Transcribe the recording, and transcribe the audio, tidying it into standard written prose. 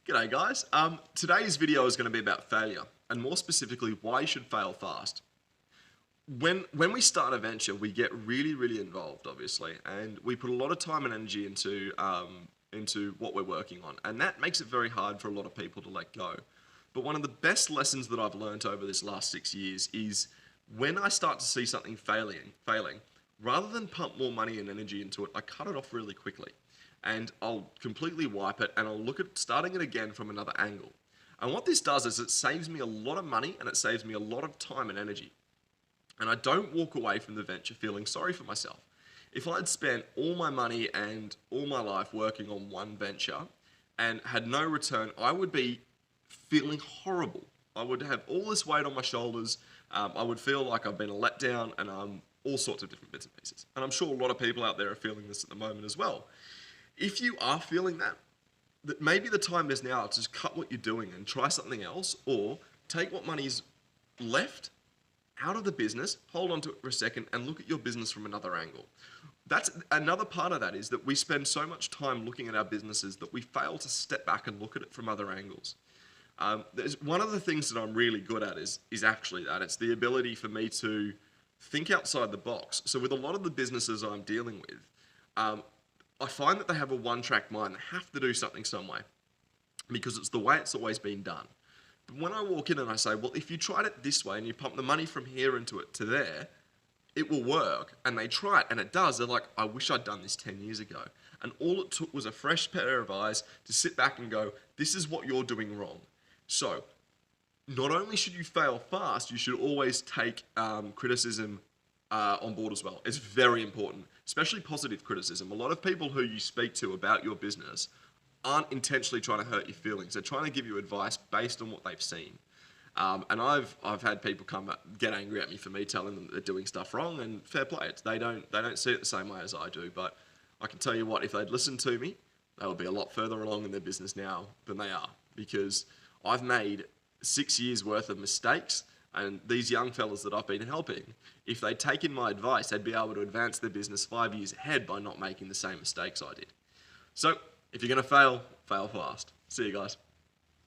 G'day guys. Today's video is going to be about failure, and more specifically, why you should fail fast. When we start a venture, we get really involved, obviously, and we put a lot of time and energy into what we're working on, and that makes it very hard for a lot of people to let go. But one of the best lessons that I've learned over this last 6 years is when I start to see something failing, rather than pump more money and energy into it, I cut it off really quickly and I'll completely wipe it and I'll look at starting it again from another angle. And what this does is it saves me a lot of money and it saves me a lot of time and energy. And I don't walk away from the venture feeling sorry for myself. If I'd spent all my money and all my life working on one venture and had no return, I would be feeling horrible. I would have all this weight on my shoulders. I would feel like I've been a letdown and all sorts of different bits and pieces. And I'm sure a lot of people out there are feeling this at the moment as well. If you are feeling that maybe the time is now to just cut what you're doing and try something else, or take what money's left out of the business, hold on to it for a second, and look at your business from another angle. That's another part of that, is that we spend so much time looking at our businesses that we fail to step back and look at it from other angles. There's one of the things that I'm really good at is actually that. It's the ability for me to think outside the box. So with a lot of the businesses I'm dealing with, I find that they have a one-track mind. They have to do something some way because it's the way it's always been done. But when I walk in and I say, well, if you tried it this way and you pump the money from here into it to there, it will work. And they try it and it does. They're like, I wish I'd done this 10 years ago. And all it took was a fresh pair of eyes to sit back and go, this is what you're doing wrong. So not only should you fail fast, you should always take criticism on board as well. It's very important, especially positive criticism. A lot of people who you speak to about your business aren't intentionally trying to hurt your feelings. They're trying to give you advice based on what they've seen. And I've had people get angry at me for me telling them that they're doing stuff wrong, and fair play. They don't see it the same way as I do. But I can tell you what, if they'd listened to me, they would be a lot further along in their business now than they are, because I've made 6 years worth of mistakes. And these young fellas that I've been helping, if they'd taken my advice, they'd be able to advance their business 5 years ahead by not making the same mistakes I did. So if you're going to fail, fail fast. See you guys.